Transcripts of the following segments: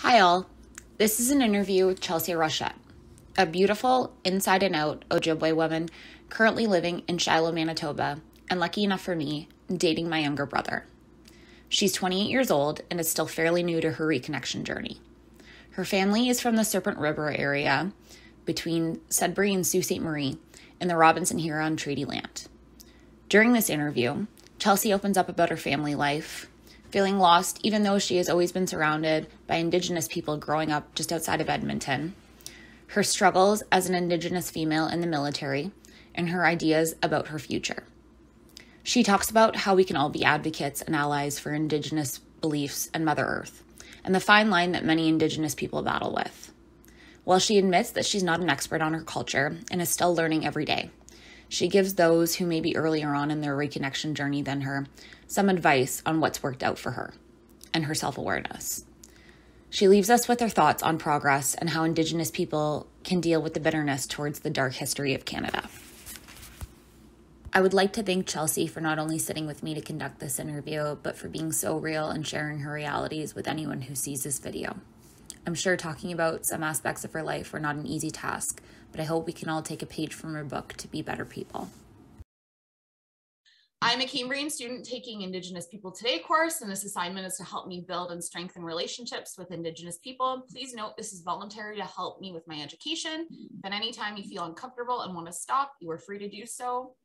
Hi all, this is an interview with Chelsea Rochette, a beautiful, inside and out Ojibwe woman currently living in Shiloh, Manitoba, and lucky enough for me, dating my younger brother. She's 28 years old and is still fairly new to her reconnection journey. Her family is from the Serpent River area between Sudbury and Sault Ste. Marie in the Robinson-Huron Treaty Land. During this interview, Chelsea opens up about her family life, feeling lost even though she has always been surrounded by Indigenous people growing up just outside of Edmonton, her struggles as an Indigenous female in the military, and her ideas about her future. She talks about how we can all be advocates and allies for Indigenous beliefs and Mother Earth, and the fine line that many Indigenous people battle with. While she admits that she's not an expert on her culture and is still learning every day, she gives those who may be earlier on in their reconnection journey than her some advice on what's worked out for her and her self-awareness. She leaves us with her thoughts on progress and how Indigenous people can deal with the bitterness towards the dark history of Canada. I would like to thank Chelsea for not only sitting with me to conduct this interview, but for being so real and sharing her realities with anyone who sees this video. I'm sure talking about some aspects of her life were not an easy task, but I hope we can all take a page from her book to be better people. I'm a Cambrian student taking Indigenous People Today course, and this assignment is to help me build and strengthen relationships with Indigenous people. Please note this is voluntary to help me with my education, but anytime you feel uncomfortable and want to stop, you are free to do so.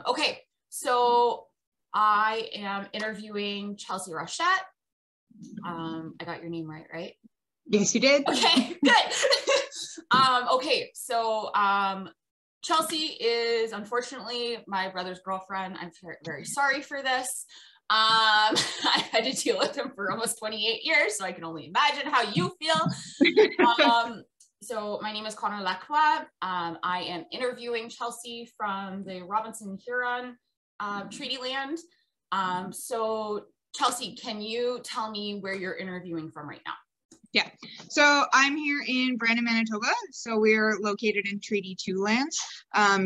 Okay, so I am interviewing Chelsea Rochette. I got your name right? Yes, you did. Okay, good. Okay, so Chelsea is unfortunately my brother's girlfriend. I'm very sorry for this. I had to deal with him for almost 28 years, so I can only imagine how you feel. So my name is Connor Lacroix. I am interviewing Chelsea from the Robinson-Huron Treaty Land. So Chelsea, can you tell me where you're interviewing from right now? Yeah, so I'm here in Brandon, Manitoba. So we're located in Treaty 2 lands.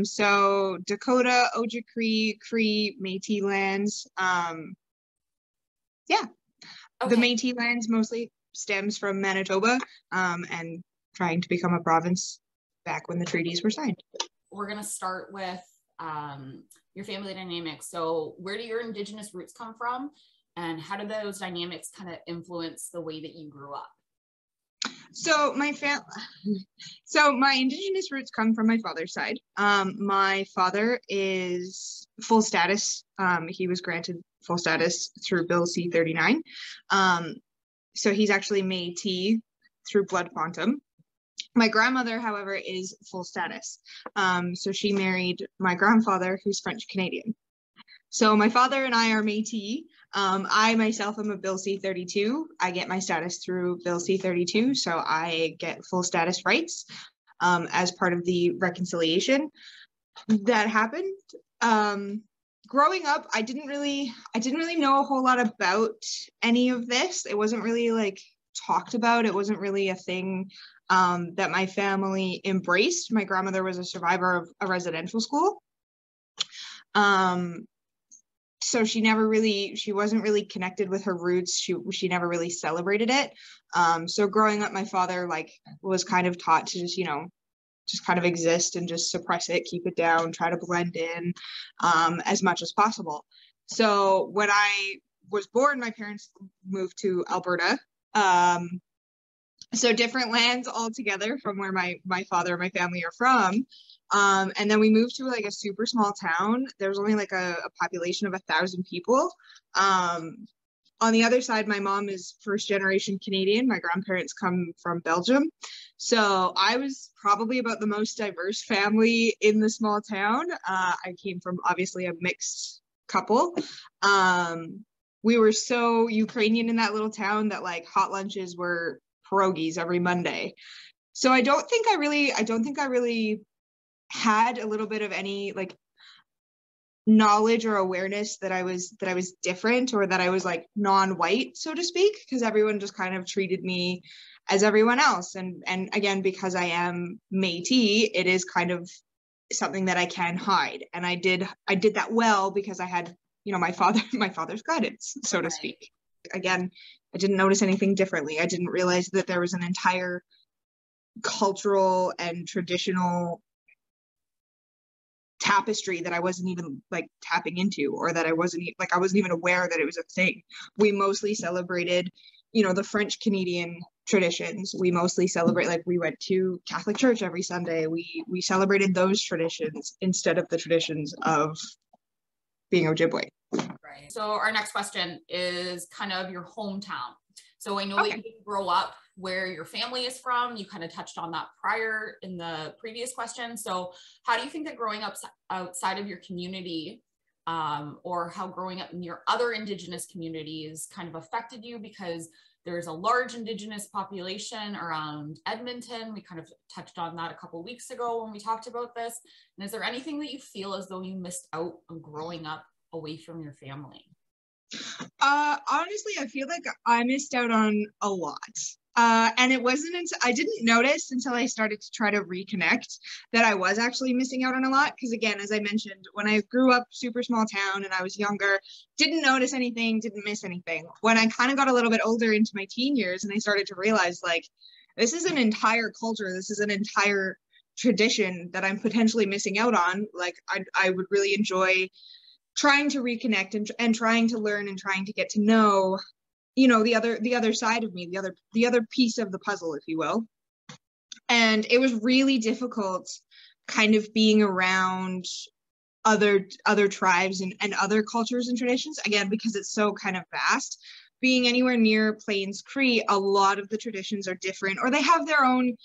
So Dakota, Ojibwe, Cree, Métis lands. Yeah, okay. The Métis lands mostly stems from Manitoba and trying to become a province back when the treaties were signed. We're going to start with your family dynamics. So where do your Indigenous roots come from? And how do those dynamics kind of influence the way that you grew up? So my Indigenous roots come from my father's side. My father is full status. He was granted full status through Bill C-39. So he's actually Métis through blood quantum. My grandmother, however, is full status. So she married my grandfather, who's French Canadian. So my father and I are Métis. I myself am a Bill C-32. I get my status through Bill C-32, so I get full status rights as part of the reconciliation that happened. Growing up, I didn't really know a whole lot about any of this. It wasn't really like talked about. It wasn't really a thing that my family embraced. My grandmother was a survivor of a residential school. So she wasn't really connected with her roots. She never really celebrated it. So growing up, my father was kind of taught to just kind of exist and just suppress it, keep it down, try to blend in as much as possible. So when I was born, my parents moved to Alberta. So different lands altogether from where my father and my family are from. And then we moved to a super small town. There's only a population of 1,000 people. On the other side, my mom is first generation Canadian. My grandparents come from Belgium. So I was probably about the most diverse family in the small town. I came from obviously a mixed couple. We were so Ukrainian in that little town that hot lunches were pierogies every Monday. So I don't think I really had a little bit of any knowledge or awareness that I was different or that I was non-white, so to speak, because everyone just kind of treated me as everyone else. And again, because I am Métis, it is kind of something that I can hide. And I did that well because I had, my father's guidance, so to speak. Again, I didn't notice anything differently. I didn't realize that there was an entire cultural and traditional tapestry that I wasn't even like tapping into, or that I wasn't even aware that it was a thing. We mostly celebrated, the French Canadian traditions. We mostly celebrate, like, we went to Catholic church every Sunday. We celebrated those traditions instead of the traditions of being Ojibwe. Right. So our next question is kind of your hometown. So I know Okay. that you didn't grow up where your family is from. You kind of touched on that prior in the previous question. So how do you think that growing up outside of your community, or how growing up in your other Indigenous communities kind of affected you? Because there's a large Indigenous population around Edmonton. We kind of touched on that a couple of weeks ago when we talked about this. And is there anything that you feel as though you missed out on growing up away from your family? Honestly, I feel like I missed out on a lot. And it wasn't until I didn't notice until I started to try to reconnect that I was actually missing out on a lot. Because again, as I mentioned, when I grew up super small town and I was younger, didn't notice anything, didn't miss anything. When I kind of got a little bit older into my teen years and I started to realize, like, this is an entire culture, this is an entire tradition that I'm potentially missing out on. Like, I would really enjoy trying to reconnect and trying to learn and trying to get to know, the other side of me, the other piece of the puzzle, if you will. And it was really difficult kind of being around other tribes and other cultures and traditions, again, because it's so kind of vast. Being anywhere near Plains Cree, a lot of the traditions are different, or they have their own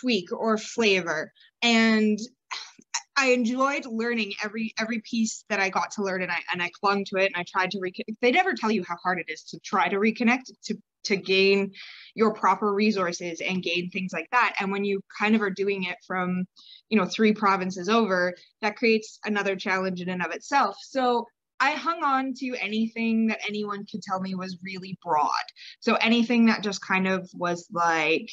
tweak or flavor. And I enjoyed learning every piece that I got to learn, and I clung to it, and I tried to reconnect. They never tell you how hard it is to try to reconnect, to gain your proper resources and gain things like that. And when you kind of are doing it from, 3 provinces over, that creates another challenge in and of itself. So I hung on to anything that anyone could tell me was really broad. So anything that just kind of was like,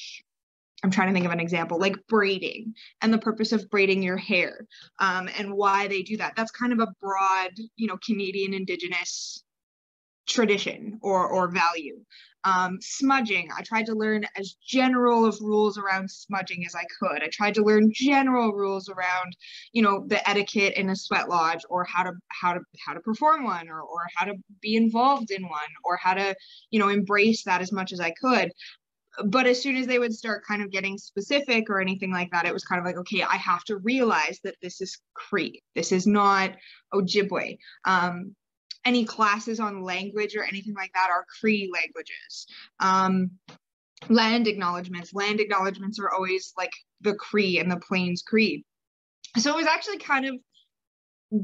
I'm trying to think of an example, like braiding and the purpose of braiding your hair, and why they do that. That's kind of a broad, Canadian Indigenous tradition or value. Smudging, I tried to learn as general of rules around smudging as I could. I tried to learn general rules around, the etiquette in a sweat lodge, or how to perform one, or how to be involved in one, or how to, embrace that as much as I could. But as soon as they would start kind of getting specific or anything like that, it was kind of like, okay, I have to realize that this is Cree. This is not Ojibwe. Any classes on language or anything like that are Cree languages. Land acknowledgements. Land acknowledgements are always like the Cree and the Plains Cree. So it was actually kind of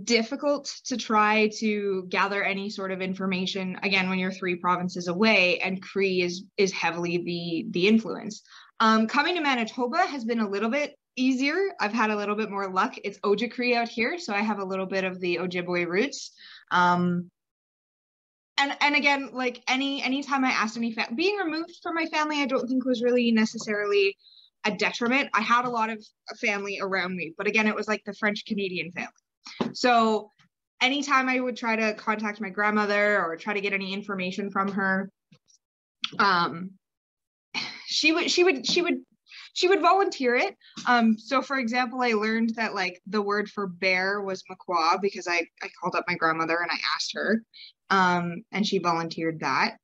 difficult to try to gather any sort of information, again, when you're 3 provinces away and Cree is heavily the influence. Coming to Manitoba has been a little bit easier. I've had a little bit more luck. It's Oja Cree out here, so I have a little bit of the Ojibwe roots. And again, like anytime I asked being removed from my family, I don't think was really necessarily a detriment. I had a lot of family around me, but again, it was like the French Canadian family. So anytime I would try to contact my grandmother or try to get any information from her, she would volunteer it. So for example, I learned that like the word for bear was Makwa because I called up my grandmother and I asked her, and she volunteered that.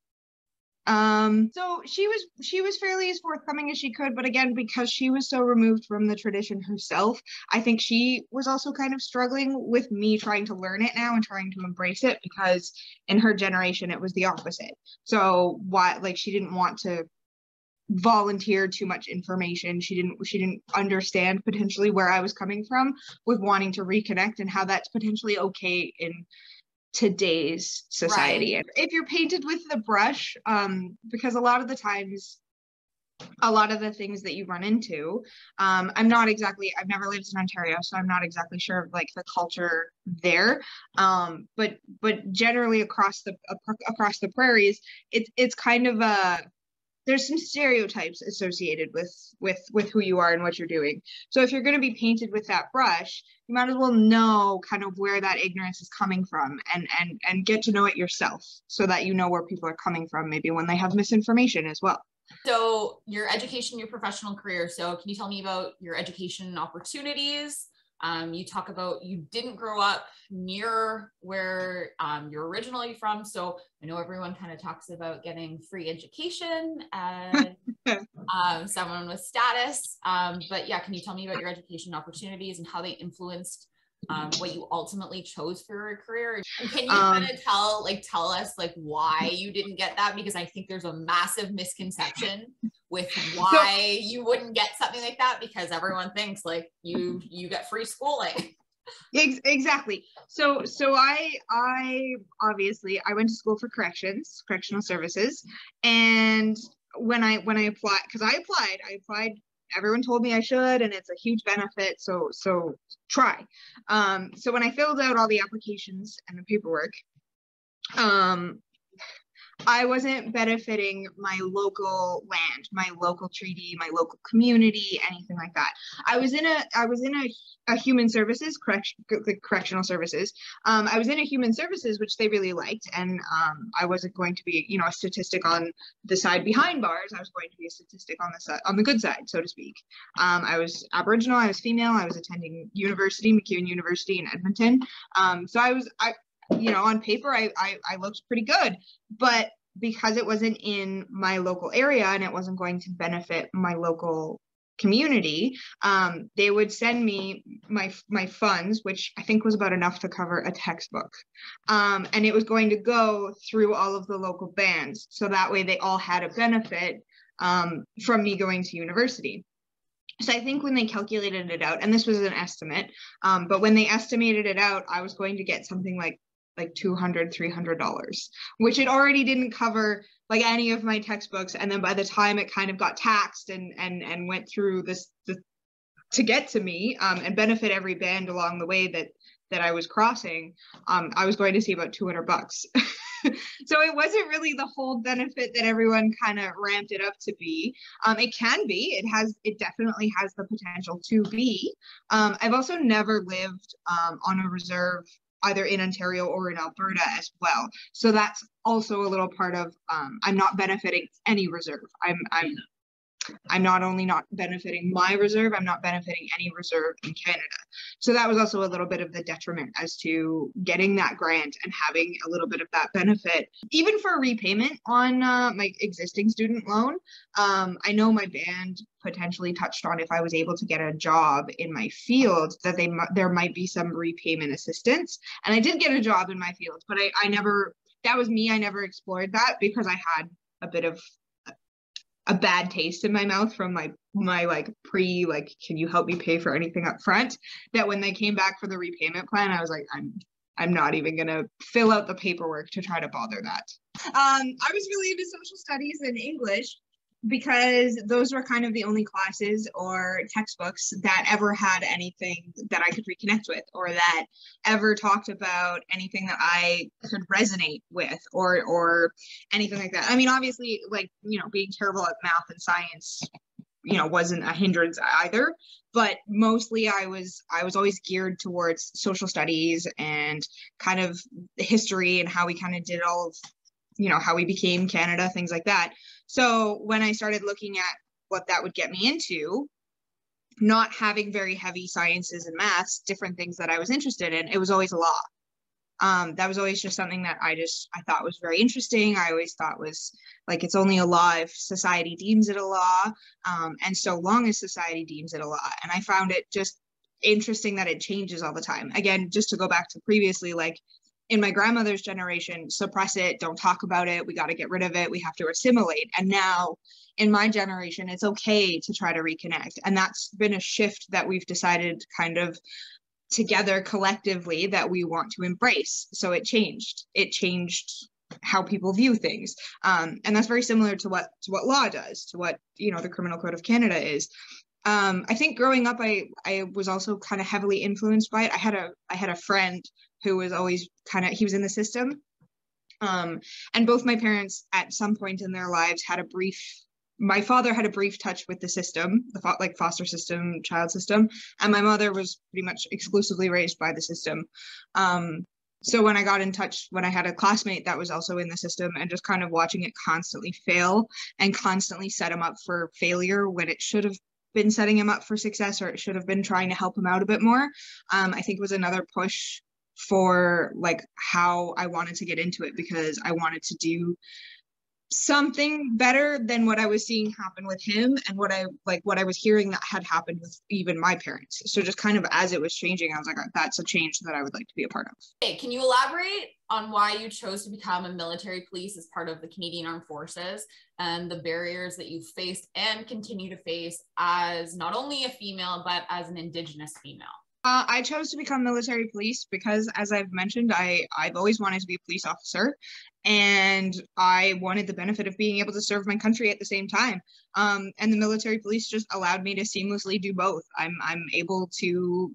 So she was fairly as forthcoming as she could, but again, because she was so removed from the tradition herself, I think she was also kind of struggling with me trying to learn it now and trying to embrace it, because in her generation it was the opposite. So she didn't want to volunteer too much information. She didn't understand potentially where I was coming from with wanting to reconnect and how that's potentially okay in today's society. Right. If you're painted with the brush, because a lot of the times, a lot of the things that you run into, I've never lived in Ontario, so I'm not exactly sure of like the culture there. But generally across the prairies, it's kind of there's some stereotypes associated with who you are and what you're doing. So if you're going to be painted with that brush, you might as well know kind of where that ignorance is coming from, and get to know it yourself, so that you know where people are coming from, maybe when they have misinformation as well. So your education, your professional career. So can you tell me about your education opportunities? You talk about you didn't grow up near where you're originally from. So I know everyone kind of talks about getting free education and someone with status. But yeah, can you tell me about your education opportunities and how they influenced what you ultimately chose for a career? And can you kind of tell us like why you didn't get that? Because I think there's a massive misconception with why you wouldn't get something like that, because everyone thinks like you get free schooling. Exactly. So I obviously I went to school for correctional services, and when I applied, because I applied, everyone told me I should, and it's a huge benefit, so try. So when I filled out all the applications and the paperwork, I wasn't benefiting my local land, my local treaty, my local community, anything like that. I was in a human services, correctional services. I was in a human services, which they really liked, and I wasn't going to be, a statistic on the side behind bars. I was going to be a statistic on the side, on the good side, so to speak. I was Aboriginal, I was female, I was attending university, MacEwan University in Edmonton. So I on paper, I looked pretty good, but because it wasn't in my local area and it wasn't going to benefit my local community, they would send me my funds, which I think was about enough to cover a textbook. And it was going to go through all of the local bands. So that way they all had a benefit from me going to university. So I think when they calculated it out, and this was an estimate, but when they estimated it out, I was going to get something like $200-$300, which it already didn't cover like any of my textbooks. And then by the time it kind of got taxed and went through to get to me and benefit every band along the way that I was crossing, I was going to see about $200. So it wasn't really the whole benefit that everyone kind of ramped it up to be. It can be, it definitely has the potential to be. I've also never lived on a reserve, either in Ontario or in Alberta as well. So that's also a little part of, I'm not benefiting any reserve. I'm not only not benefiting my reserve, I'm not benefiting any reserve in Canada. So that was also a little bit of the detriment as to getting that grant and having a little bit of that benefit, even for a repayment on my existing student loan. I know my band potentially touched on, if I was able to get a job in my field, that there might be some repayment assistance. And I did get a job in my field, but I never, that was me, I never explored that because I had a bit of a bad taste in my mouth from my can you help me pay for anything up front, that when they came back for the repayment plan, I was like, I'm not even gonna fill out the paperwork to try to bother that. I was really into social studies and English because those were kind of the only classes or textbooks that ever had anything that I could reconnect with, or that ever talked about anything that I could resonate with, or anything like that. I mean, obviously, being terrible at math and science, wasn't a hindrance either, but mostly I was always geared towards social studies and kind of history and how we kind of did all of, how we became Canada, things like that. So when I started looking at what that would get me into, not having very heavy sciences and maths, different things that I was interested in, it was always law. That was always just something that I thought was very interesting. I always thought was like, it's only a law if society deems it a law. And so long as society deems it a law. And I found it just interesting that it changes all the time. Again, just to go back to previously, like, in my grandmother's generation, suppress it, don't talk about it, we got to get rid of it, we have to assimilate. And now in my generation, it's okay to try to reconnect. And that's been a shift that we've decided kind of together collectively that we want to embrace. So it changed how people view things. And that's very similar to what law does, to what, the Criminal Code of Canada is. I think growing up, I was also kind of heavily influenced by it. I had a friend who was always he was in the system. And both my parents at some point in their lives had a brief my father had a brief touch with the system, like foster system, child system, and my mother was pretty much exclusively raised by the system. So when I got in touch, when I had a classmate that was also in the system, and just kind of watching it constantly fail and constantly set him up for failure when it should have been setting him up for success, or it should have been trying to help him out a bit more, I think was another push for like how I wanted to get into it, because I wanted to do something better than what I was seeing happen with him, and what I was hearing that had happened with even my parents. So just kind of as it was changing, I was like, that's a change that I would like to be a part of. Hey, can you elaborate on why you chose to become a military police as part of the Canadian Armed Forces, and the barriers that you faced and continue to face as not only a female, but as an Indigenous female? I chose to become military police because, as I've mentioned, I've always wanted to be a police officer, and I wanted the benefit of being able to serve my country at the same time. And the military police just allowed me to seamlessly do both. I'm able to,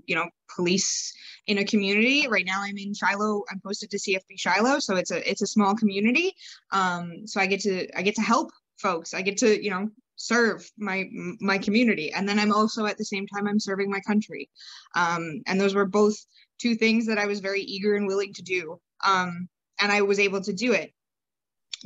police in a community. Right now I'm in Shiloh. I'm posted to CFB Shiloh, so it's a small community. So I get to help folks. I get to, serve my community, and then I'm also at the same time I'm serving my country, and those were both two things that I was very eager and willing to do, and I was able to do it.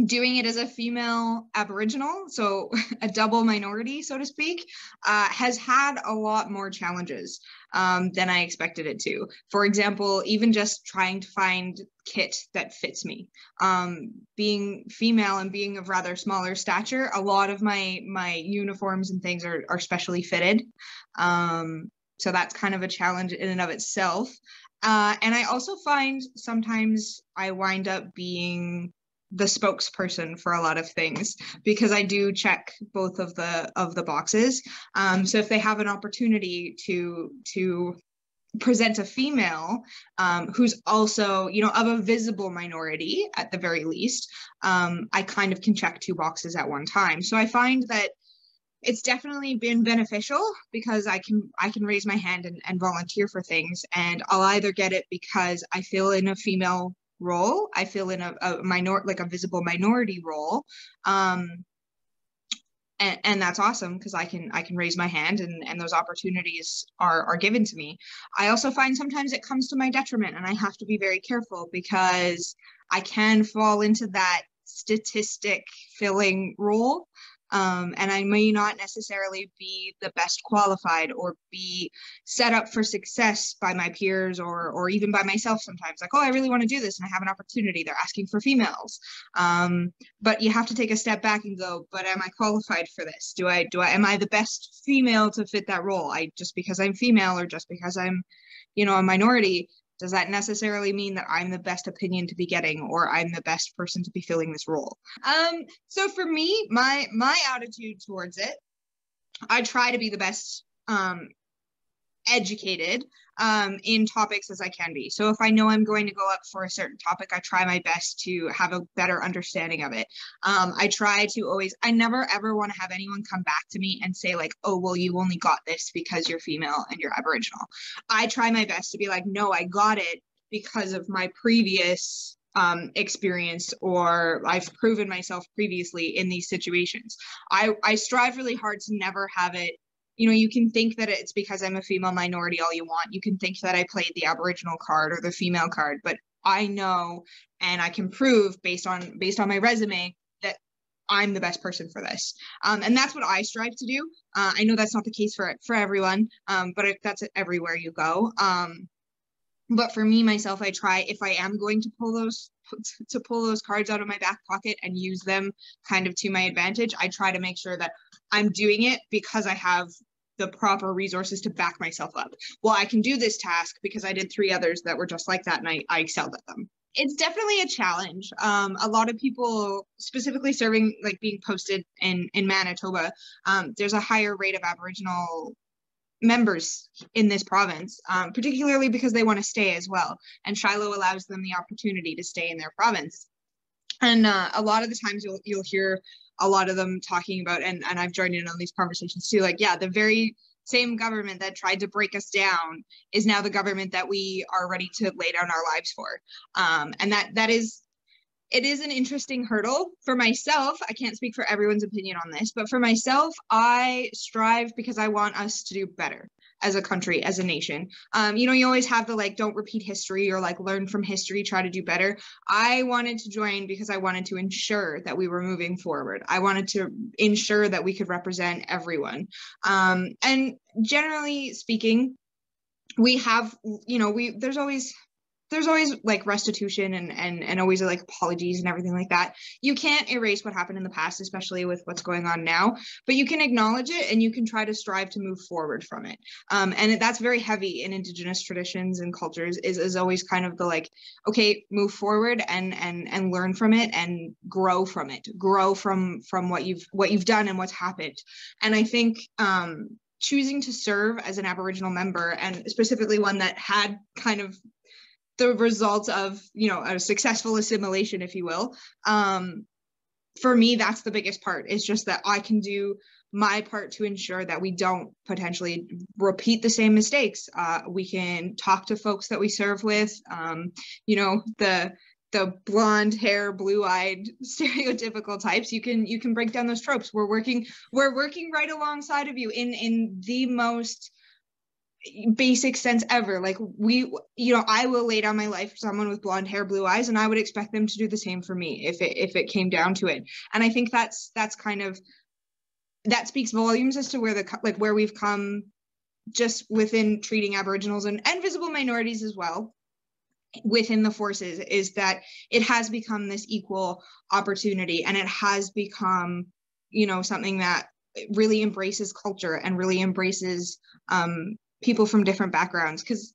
Doing it as a female Aboriginal, so a double minority, so to speak, has had a lot more challenges than I expected it to. For example, even just trying to find kit that fits me. Being female and being of rather smaller stature, a lot of my uniforms and things are specially fitted. So that's kind of a challenge in and of itself. And I also find sometimes I wind up being the spokesperson for a lot of things, because I do check both of the boxes. So if they have an opportunity to present a female who's also, of a visible minority at the very least, I kind of can check two boxes at one time. So I find that it's definitely been beneficial, because I can raise my hand and volunteer for things, and I'll either get it because I feel in a female role, I feel in a visible minority role, and that's awesome, because I can raise my hand, and those opportunities are given to me. I also find sometimes it comes to my detriment, and I have to be very careful, because I can fall into that statistic filling role. And I may not necessarily be the best qualified or be set up for success by my peers, or even by myself sometimes. Like, oh, I really want to do this and I have an opportunity. They're asking for females. But you have to take a step back and go, but am I qualified for this? Am I the best female to fit that role? Just because I'm female, or just because I'm, a minority, does that necessarily mean that I'm the best opinion to be getting, or I'm the best person to be filling this role? So for me, my attitude towards it, I try to be the best educated in topics as I can be. So if I know I'm going to go up for a certain topic, I try my best to have a better understanding of it. I never ever want to have anyone come back to me and say like, oh, well, you only got this because you're female and you're Aboriginal. I try my best to be like, no, I got it because of my previous experience, or I've proven myself previously in these situations. I strive really hard to never have it. You can think that it's because I'm a female minority all you want. You can think that I played the Aboriginal card or the female card, but I know, and I can prove based on my resume, that I'm the best person for this. And that's what I strive to do. I know that's not the case for everyone, but that's everywhere you go. But for me, myself, I try, if I am going to pull those cards out of my back pocket and use them kind of to my advantage, I try to make sure that I'm doing it because I have the proper resources to back myself up. Well, I can do this task because I did 3 others that were just like that, and I excelled at them. It's definitely a challenge. A lot of people, specifically serving, like being posted in Manitoba, there's a higher rate of Aboriginal members in this province, particularly because they want to stay as well. And Shiloh allows them the opportunity to stay in their province. And a lot of the times you'll hear a lot of them talking about, and I've joined in on these conversations too, like, yeah, the very same government that tried to break us down is now the government that we are ready to lay down our lives for. And that is, it is an interesting hurdle for myself. I can't speak for everyone's opinion on this, but for myself, I strive because I want us to do better as a country, as a nation. You always have the like, don't repeat history, or like learn from history, try to do better. I wanted to join because I wanted to ensure that we were moving forward. I wanted to ensure that we could represent everyone. And generally speaking, we have, there's always like restitution and always like apologies and everything like that. You can't erase what happened in the past, especially with what's going on now, but you can acknowledge it and you can try to strive to move forward from it. And that's very heavy in Indigenous traditions and cultures, is always kind of the like, okay, move forward and learn from it and grow from it, grow from what you've done and what's happened. And I think choosing to serve as an Aboriginal member, and specifically one that had kind of the results of, a successful assimilation, if you will. For me, that's the biggest part, is just that I can do my part to ensure that we don't potentially repeat the same mistakes. We can talk to folks that we serve with, the blonde hair, blue-eyed, stereotypical types. You can break down those tropes. We're working right alongside of you in the most basic sense ever. Like I will lay down my life for someone with blonde hair, blue eyes, and I would expect them to do the same for me if it came down to it. And I think that's kind of, that speaks volumes as to where we've come just within treating Aboriginals and visible minorities as well within the forces, is that it has become this equal opportunity, and it has become, something that really embraces culture and really embraces people from different backgrounds, because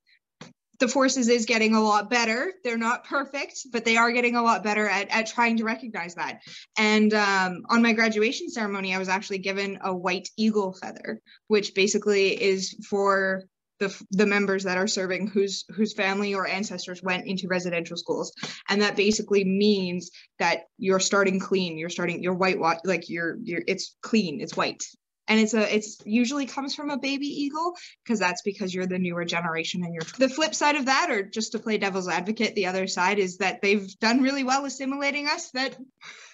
the forces is getting a lot better. They're not perfect, but they are getting a lot better at trying to recognize that. And on my graduation ceremony, I was actually given a white eagle feather, which basically is for the members that are serving whose family or ancestors went into residential schools. And that basically means that you're starting clean, you're white, like it's clean, it's white. And it's usually comes from a baby eagle, because you're the newer generation. And the flip side of that, or just to play devil's advocate, the other side is that they've done really well assimilating us, that,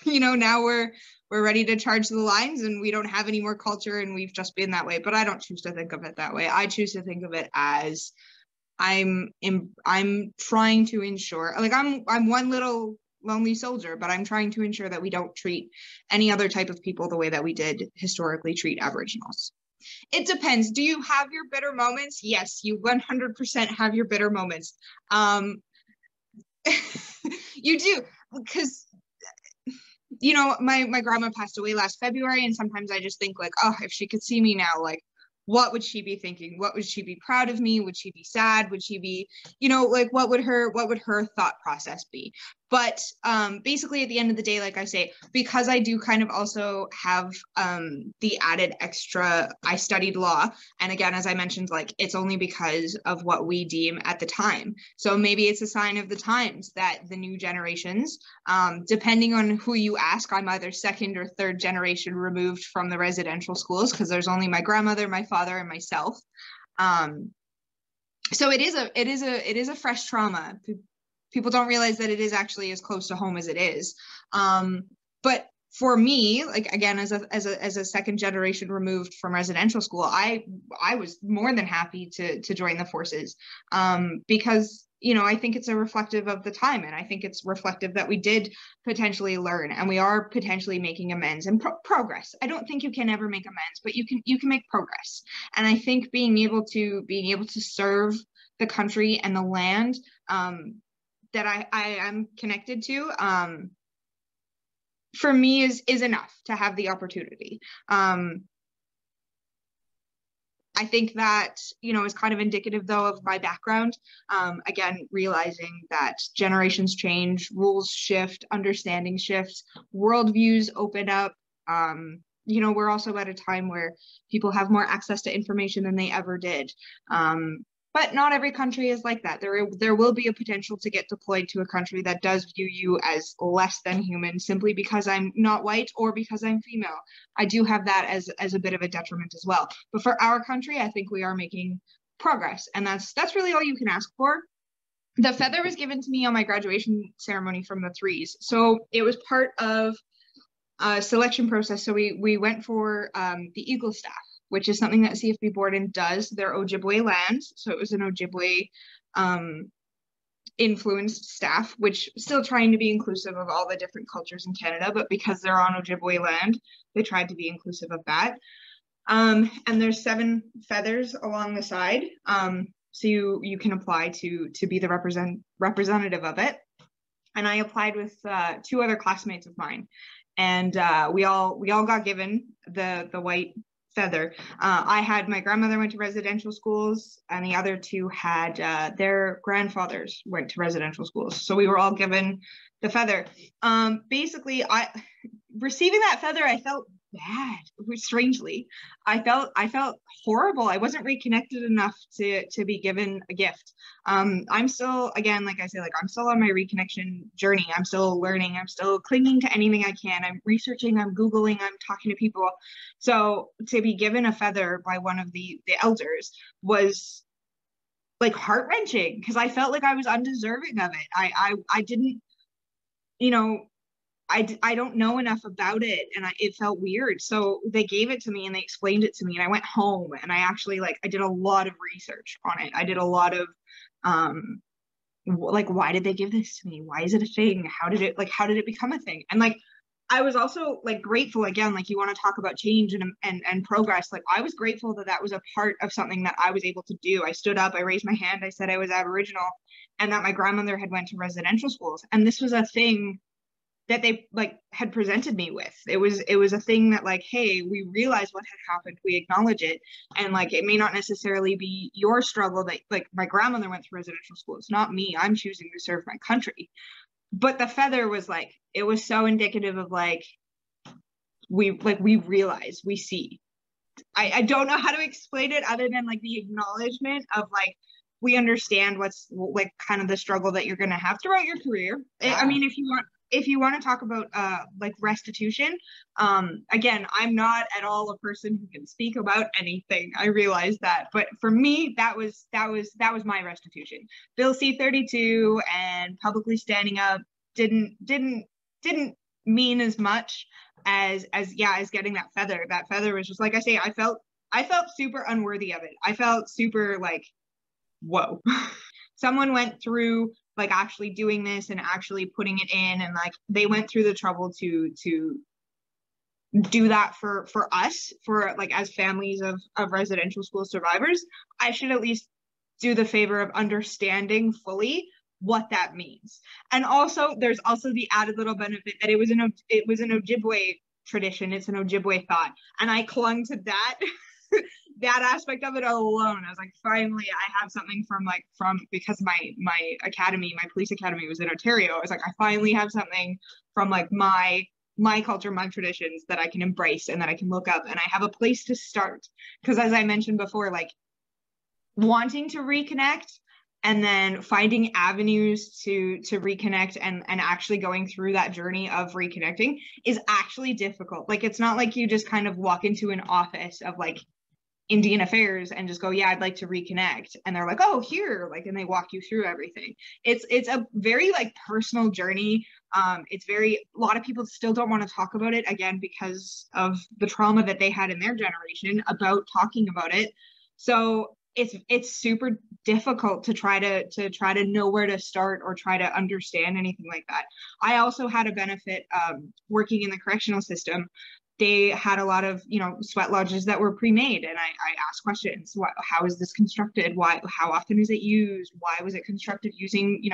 now we're ready to charge the lines and we don't have any more culture and we've just been that way. But I don't choose to think of it that way. I choose to think of it as I'm trying to ensure, like I'm one little lonely soldier, but I'm trying to ensure that we don't treat any other type of people the way that we did historically treat Aboriginals. It depends. Do you have your bitter moments? Yes, you 100% have your bitter moments. You do, because my grandma passed away last February, and sometimes I just think like, oh, if she could see me now, like, what would she be thinking? What would she be proud of me? Would she be sad? Would she be, like, what would her thought process be? But basically at the end of the day, like I say, because I do kind of also have the added extra, I studied law. And again, as I mentioned, like, it's only because of what we deem at the time. So maybe it's a sign of the times that the new generations, depending on who you ask, I'm either second or third generation removed from the residential schools, because there's only my grandmother, my father, and myself. So it is a fresh trauma. People don't realize that it is actually as close to home as it is. But for me, like, again, as a second generation removed from residential school, I was more than happy to join the forces, because, I think it's a reflective of the time, and I think it's reflective that we did potentially learn, and we are potentially making amends and progress. I don't think you can ever make amends, but you can make progress. And I think being able to serve the country and the land that I am connected to, for me is enough to have the opportunity. I think that, is kind of indicative, though, of my background. Again, realizing that generations change, rules shift, understanding shifts, worldviews open up. We're also at a time where people have more access to information than they ever did. But not every country is like that. There will be a potential to get deployed to a country that does view you as less than human, simply because I'm not white or because I'm female. I do have that as a bit of a detriment as well. But for our country, I think we are making progress, and that's really all you can ask for. The feather was given to me on my graduation ceremony from the threes. So it was part of a selection process. So we went for the Eagle staff, which is something that CFB Borden does. They're Ojibwe lands. So it was an Ojibwe influenced staff, which still trying to be inclusive of all the different cultures in Canada, but because they're on Ojibwe land, they tried to be inclusive of that. And there's 7 feathers along the side. So you can apply to be the representative of it. And I applied with 2 other classmates of mine, and we all got given the white feather. I had, my grandmother went to residential schools, and the other 2 had their grandfathers went to residential schools. So we were all given the feather. Basically, receiving that feather, I felt bad. Strangely, I felt horrible. I wasn't reconnected enough to be given a gift. I'm still, again, like I say, like I'm still on my reconnection journey. I'm still learning. I'm still clinging to anything I can. I'm researching. I'm Googling. I'm talking to people. So to be given a feather by one of the elders was like heart-wrenching, because I felt like I was undeserving of it. I didn't, you know, I don't know enough about it, and it felt weird. So they gave it to me and they explained it to me, and I went home and I actually, like, I did a lot of research on it. I did a lot of like, why did they give this to me? Why is it a thing? How did it become a thing? And like, I was also like grateful, again, like you want to talk about change and progress. Like, I was grateful that was a part of something that I was able to do. I stood up, I raised my hand, I said I was Aboriginal, and that my grandmother had went to residential schools. And this was a thing that they like had presented me with. It was a thing that, like, hey, we realize what had happened, we acknowledge it, and like, it may not necessarily be your struggle, that like my grandmother went through residential school. It's not me. I'm choosing to serve my country. But the feather was like, it was so indicative of like, we realize, we see. I don't know how to explain it other than like the acknowledgement of like, we understand what's like kind of the struggle that you're going to have throughout your career. Yeah. I mean, if you want to talk about like restitution, again, I'm not at all a person who can speak about anything. I realize that, but for me, that was my restitution. Bill C-32 and publicly standing up didn't mean as much as getting that feather. That feather was just, like I say, I felt super unworthy of it. I felt super like, whoa. Someone went through like actually doing this and actually putting it in, and like they went through the trouble to do that for us, for like as families of residential school survivors. I should at least do the favor of understanding fully what that means. And also, there's also the added little benefit that it was an Ojibwe tradition. It's an Ojibwe thought, and I clung to that that aspect of it alone. I was like, finally, I have something from because my academy, my police academy was in Ontario. I was like, I finally have something from like my culture, my traditions that I can embrace and that I can look up, and I have a place to start. Because as I mentioned before, like wanting to reconnect and then finding avenues to reconnect and actually going through that journey of reconnecting is actually difficult. Like, it's not like you just kind of walk into an office of like Indian Affairs and just go, yeah, I'd like to reconnect, and they're like, oh, here, like, and they walk you through everything. It's a very like personal journey. It's a lot of people still don't want to talk about it, again, because of the trauma that they had in their generation about talking about it. So it's super difficult to try to know where to start or try to understand anything like that. I also had a benefit working in the correctional system. They had a lot of, sweat lodges that were pre-made, and I asked questions. How is this constructed? How often is it used? Why was it constructed using,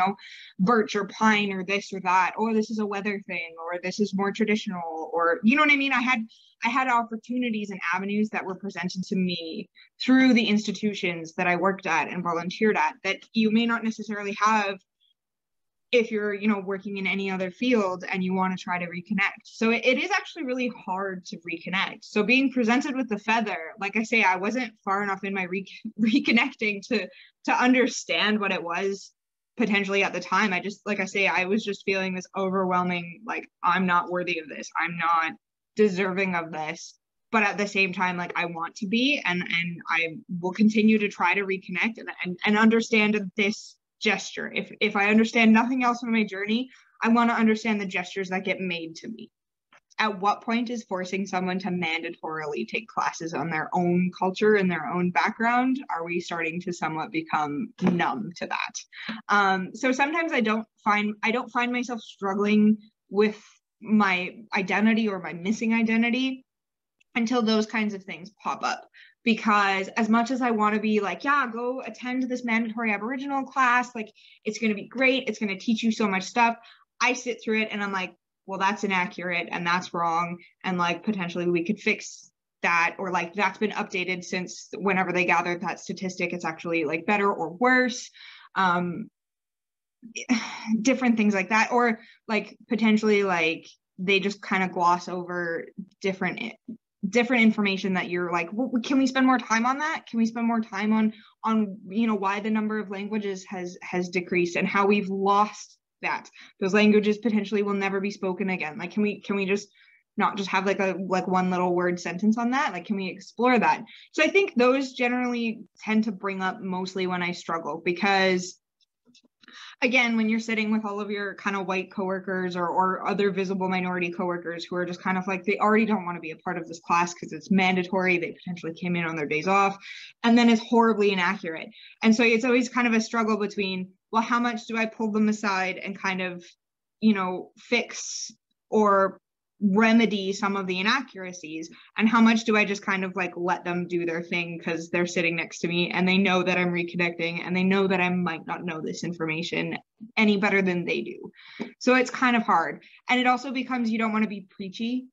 birch or pine or this or that? Or this is a weather thing, or this is more traditional, or, you know what I mean? I had opportunities and avenues that were presented to me through the institutions that I worked at and volunteered at that you may not necessarily have if you're, working in any other field and you want to try to reconnect. So it is actually really hard to reconnect. So being presented with the feather, like I say, I wasn't far enough in my reconnecting to understand what it was potentially at the time. I just, like I say, I was just feeling this overwhelming, like, I'm not worthy of this. I'm not deserving of this. But at the same time, like, I want to be, and I will continue to try to reconnect and understand that this gesture. If I understand nothing else from my journey, I want to understand the gestures that get made to me. At what point is forcing someone to mandatorily take classes on their own culture and their own background? Are we starting to somewhat become numb to that? So sometimes I don't find myself struggling with my identity or my missing identity until those kinds of things pop up. Because as much as I want to be like, yeah, go attend this mandatory Aboriginal class, like it's going to be great, it's going to teach you so much stuff, I sit through it and I'm like, well, that's inaccurate and that's wrong. And like, potentially we could fix that, or like, that's been updated since whenever they gathered that statistic, it's actually like better or worse. Different things like that. Or like potentially like they just kind of gloss over different information that you're like, well, can we spend more time on that? Can we spend more time on why the number of languages has decreased and how we've lost that those languages potentially will never be spoken again? Like, can we just not just have like one little word sentence on that? Like, can we explore that? So I think those generally tend to bring up mostly when I struggle, because again, when you're sitting with all of your kind of white coworkers or other visible minority coworkers who are just kind of like, they already don't want to be a part of this class because it's mandatory, they potentially came in on their days off, and then it's horribly inaccurate. And so it's always kind of a struggle between, well, how much do I pull them aside and kind of, fix or remedy some of the inaccuracies, and how much do I just kind of like let them do their thing because they're sitting next to me and they know that I'm reconnecting and they know that I might not know this information any better than they do. So it's kind of hard. And it also becomes, you don't want to be preachy.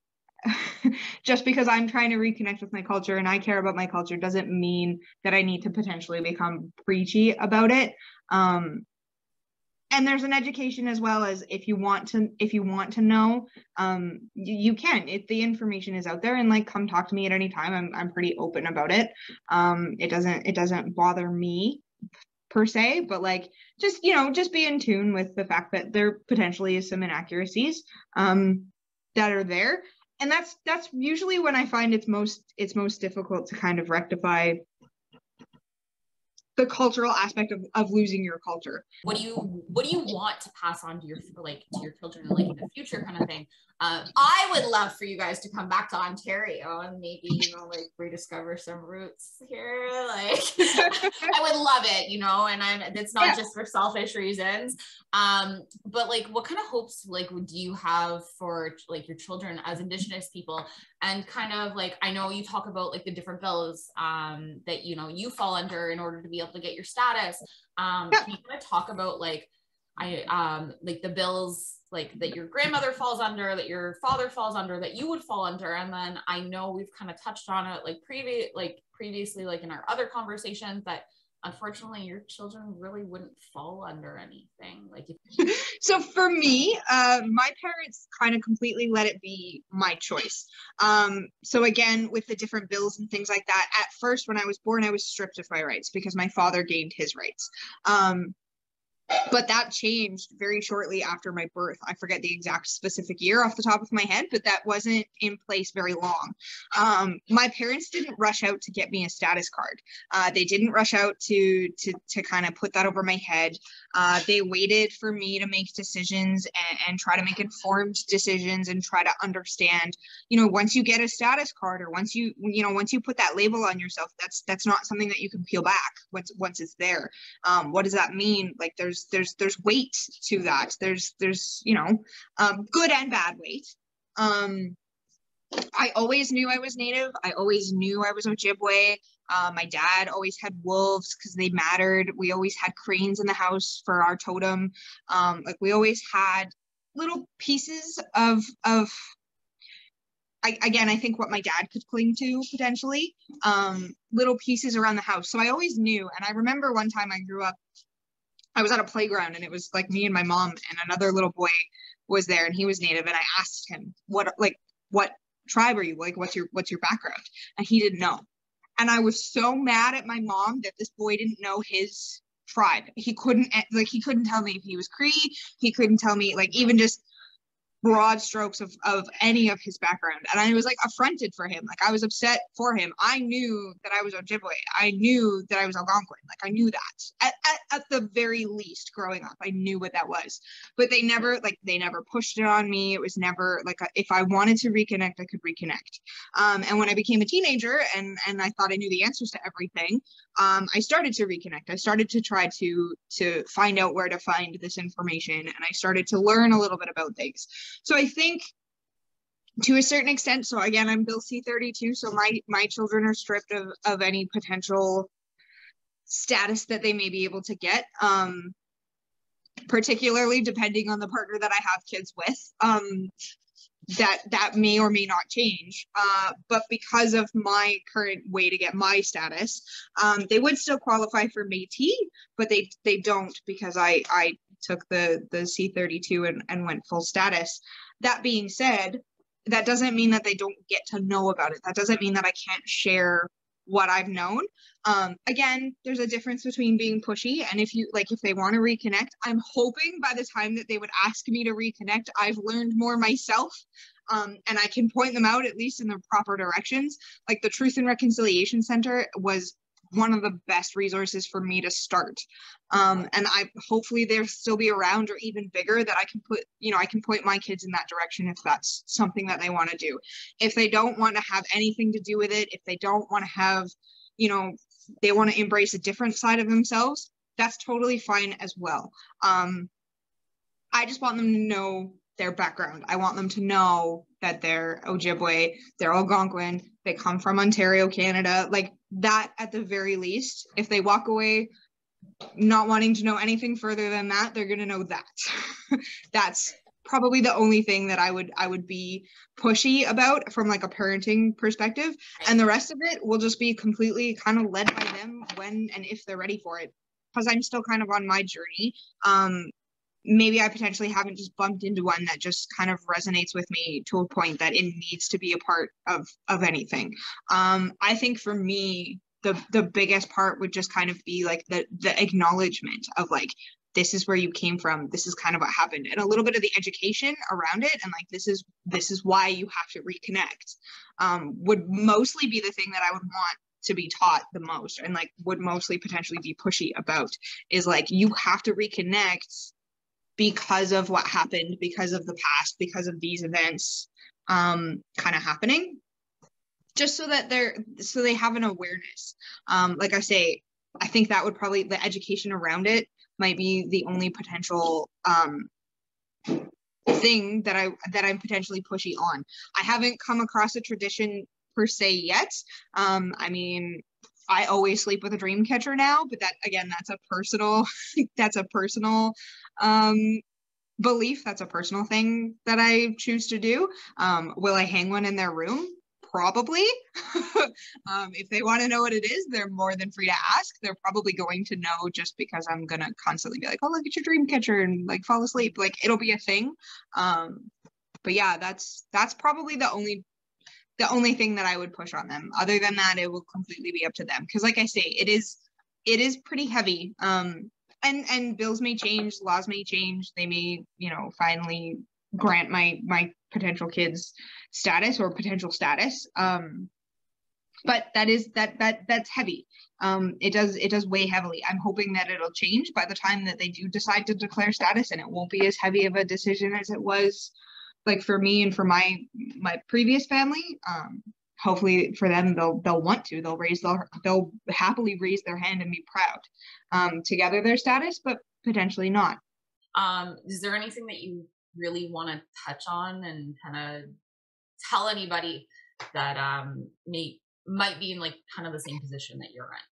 Just because I'm trying to reconnect with my culture and I care about my culture doesn't mean that I need to potentially become preachy about it. And there's an education as well, as if you want to know, you can, if the information is out there, and like, come talk to me at any time. I'm pretty open about it. It doesn't bother me per se, but like, just be in tune with the fact that there potentially is some inaccuracies that are there. And that's usually when I find it's most difficult to kind of rectify the cultural aspect of losing your culture. What do you want to pass on to your children, like in the future, kind of thing? I would love for you guys to come back to Ontario and maybe like rediscover some roots here. Like I would love it, and it's not just for selfish reasons. But like, what kind of hopes like do you have for like your children as Indigenous people? And kind of like, I know you talk about like the different bills that you fall under in order to be able to get your status. Can you kind of talk about like like the bills like that your grandmother falls under, that your father falls under, that you would fall under? And then I know we've kind of touched on it like previously like in our other conversations, that unfortunately your children really wouldn't fall under anything. Like So for me, my parents kind of completely let it be my choice. So again, with the different bills and things like that, at first when I was born, I was stripped of my rights because my father gained his rights. But that changed very shortly after my birth. I forget the exact specific year off the top of my head, but that wasn't in place very long. My parents didn't rush out to get me a status card. They didn't rush out to kind of put that over my head. They waited for me to make decisions and try to make informed decisions and try to understand, once you get a status card, or once you put that label on yourself, that's not something that you can peel back once it's there. What does that mean? Like there's weight to that. There's good and bad weight. I always knew I was Native. I always knew I was Ojibwe. My dad always had wolves because they mattered. We always had cranes in the house for our totem. Like we always had little pieces of I think what my dad could cling to potentially, little pieces around the house. So I always knew. And I remember one time I grew up, I was at a playground and it was like me and my mom and another little boy was there and he was Native. And I asked him, what tribe are you? Like, what's your background? And he didn't know. And I was so mad at my mom that this boy didn't know his tribe. He couldn't tell me if he was Cree. He couldn't tell me, like, even just broad strokes of any of his background. And I was like affronted for him. Like I was upset for him. I knew that I was Ojibwe. I knew that I was Algonquin. Like I knew that at the very least growing up, I knew what that was. But they never pushed it on me. It was never like if I wanted to reconnect, I could reconnect. And when I became a teenager and I thought I knew the answers to everything, I started to reconnect. I started to try to find out where to find this information, and I started to learn a little bit about things. So I think to a certain extent, so again, I'm Bill C-32, so my children are stripped of any potential status that they may be able to get, particularly depending on the partner that I have kids with. That may or may not change, but because of my current way to get my status, they would still qualify for Métis, but they don't, because I took the C-32 and went full status. That being said, that doesn't mean that they don't get to know about it. That doesn't mean that I can't share what I've known. Again, there's a difference between being pushy and if they want to reconnect, I'm hoping by the time that they would ask me to reconnect, I've learned more myself. And I can point them out at least in the proper directions. Like the Truth and Reconciliation Center was one of the best resources for me to start. And I hopefully they'll still be around or even bigger, that I can point my kids in that direction if that's something that they want to do. If they don't want to have anything to do with it, if they don't want to have, they want to embrace a different side of themselves, that's totally fine as well. I just want them to know their background. I want them to know that they're Ojibwe, they're Algonquin, they come from Ontario, Canada, like that at the very least. If they walk away not wanting to know anything further than that, they're going to know that. That's probably the only thing that I would be pushy about from like a parenting perspective. And the rest of it will just be completely kind of led by them when and if they're ready for it. Because I'm still kind of on my journey. Maybe I potentially haven't just bumped into one that just kind of resonates with me to a point that it needs to be a part of anything. I think for me, the biggest part would just kind of be like the acknowledgement of like, this is where you came from, this is kind of what happened, and a little bit of the education around it, and like this is why you have to reconnect, would mostly be the thing that I would want to be taught the most, and like would mostly potentially be pushy about, is like, you have to reconnect because of what happened, because of the past, because of these events kind of happening, just so that they have an awareness. Like I say, I think that would probably, the education around it might be the only potential thing that I'm potentially pushy on. I haven't come across a tradition per se yet. I mean, I always sleep with a dream catcher now, but that, again, that's a personal belief. That's a personal thing that I choose to do. Will I hang one in their room? Probably. If they want to know what it is, they're more than free to ask. They're probably going to know, just because I'm gonna constantly be like, oh, look at your dream catcher, and like fall asleep. Like, it'll be a thing. But yeah, that's probably the only thing that I would push on them. Other than that, it will completely be up to them. Because like I say, it is pretty heavy. And bills may change, laws may change. They may, finally grant my potential kids status or potential status. But that's heavy. It does weigh heavily. I'm hoping that it'll change by the time that they do decide to declare status, and it won't be as heavy of a decision as it was like for me and for my previous family. Hopefully for them, they'll want to, they'll happily raise their hand and be proud to gather their status, but potentially not. Is there anything that you really want to touch on and kind of tell anybody that might be in like kind of the same position that you're in?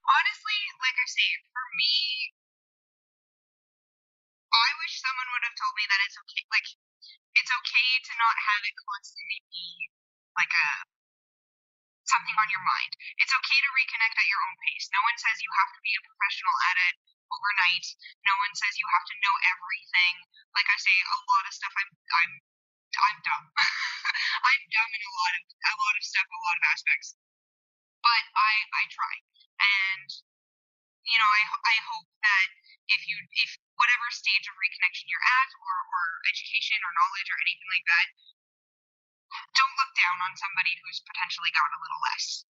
Honestly, like I say, for me, I wish someone would have told me that it's okay. Like, it's okay to not have it constantly be like something on your mind. It's okay to reconnect at your own pace. No one says you have to be a professional at it overnight. No one says you have to know everything. Like I say, a lot of stuff I'm dumb. I'm dumb in a lot of stuff, a lot of aspects. But I try. And I hope that if whatever stage of reconnection you're at, or education or knowledge or anything like that, don't look down on somebody who's potentially got a little less.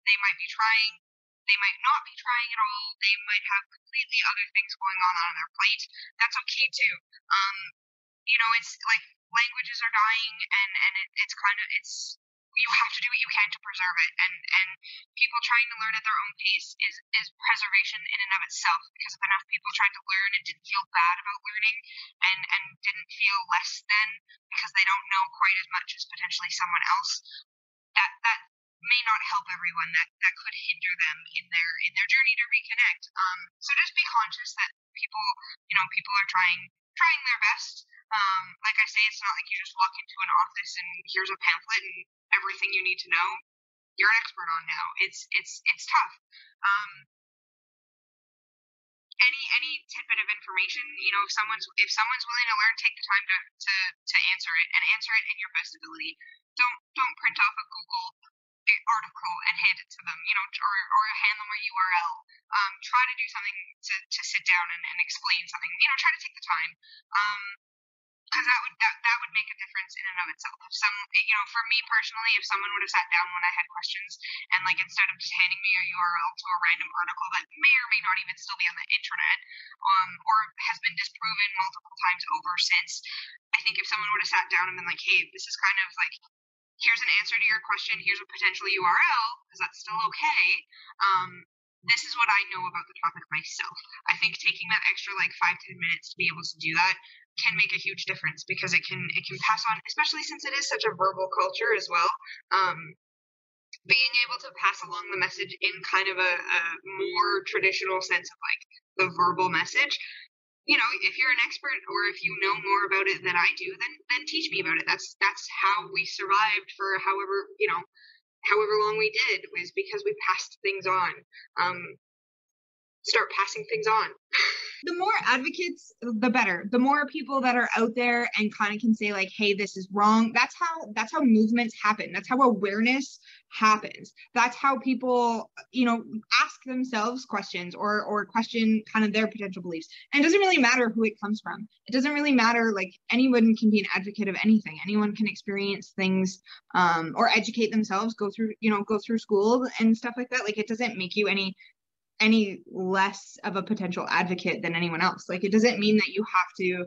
They might be trying, they might not be trying at all, they might have completely other things going on their plate. That's okay too. It's like languages are dying, and it's you have to do what you can to preserve it, and people trying to learn at their own pace is preservation in and of itself, because if enough people tried to learn and didn't feel bad about learning, and didn't feel less than because they don't know quite as much as potentially someone else, that may not help everyone. That could hinder them in their journey to reconnect. So just be conscious that people are trying their best. Like I say, it's not like you just walk into an office and here's a pamphlet and everything you need to know you're an expert on now. It's tough. Any tidbit of information, if someone's willing to learn, take the time to answer it in your best ability. Don't print off a Google article and hand it to them, or hand them a URL. Try to do something to sit down and explain something. Try to take the time. Because that would make a difference in and of itself. If for me personally, if someone would have sat down when I had questions, and like instead of just handing me a URL to a random article that may or may not even still be on the internet, or has been disproven multiple times over since, I think if someone would have sat down and been like, hey, this is kind of like, here's an answer to your question, here's a potential URL, is that still okay? This is what I know about the topic myself. I think taking that extra like 5-10 minutes to be able to do that can make a huge difference, because it can pass on, especially since it is such a verbal culture as well. Being able to pass along the message in kind of a more traditional sense of like the verbal message. If you're an expert, or if you know more about it than I do, then teach me about it. That's how we survived for however long we did, was because we passed things on. Start passing things on. The more advocates, the better. The more people that are out there and kind of can say like, hey, this is wrong. That's how movements happen. That's how awareness happens. That's how people, ask themselves questions, or question kind of their potential beliefs. And it doesn't really matter who it comes from. It doesn't really matter, like anyone can be an advocate of anything. Anyone can experience things, or educate themselves, go through school and stuff like that. Like, it doesn't make you any less of a potential advocate than anyone else. Like, it doesn't mean that you have to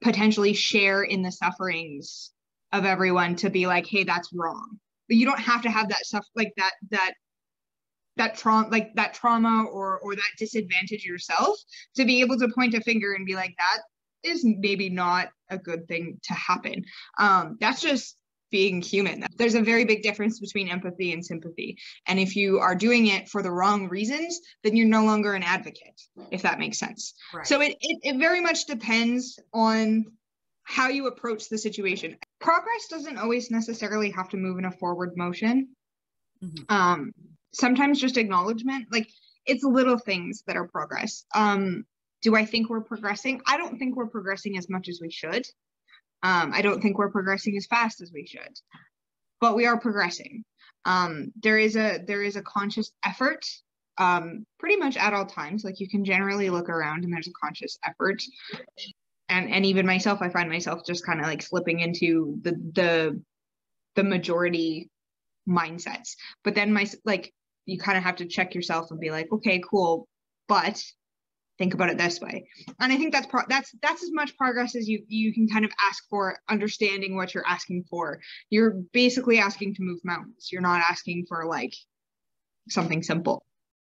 potentially share in the sufferings of everyone to be like, hey, that's wrong. But you don't have to have that stuff, like that trauma or that disadvantage yourself to be able to point a finger and be like, that is maybe not a good thing to happen. That's just being human. There's a very big difference between empathy and sympathy. And if you are doing it for the wrong reasons, then you're no longer an advocate, if that makes sense. Right. So it very much depends on how you approach the situation. Progress doesn't always necessarily have to move in a forward motion. Mm-hmm. Sometimes just acknowledgement, like, it's little things that are progress. Do I think we're progressing? I don't think we're progressing as much as we should. I don't think we're progressing as fast as we should, but we are progressing. There is a conscious effort, pretty much at all times. Like, you can generally look around and there's a conscious effort. And even myself, I find myself just kind of like slipping into the majority mindsets. But then you kind of have to check yourself and be like, okay, cool, but think about it this way. And I think that's as much progress as you can kind of ask for, understanding what you're asking for. You're basically asking to move mountains. You're not asking for like something simple.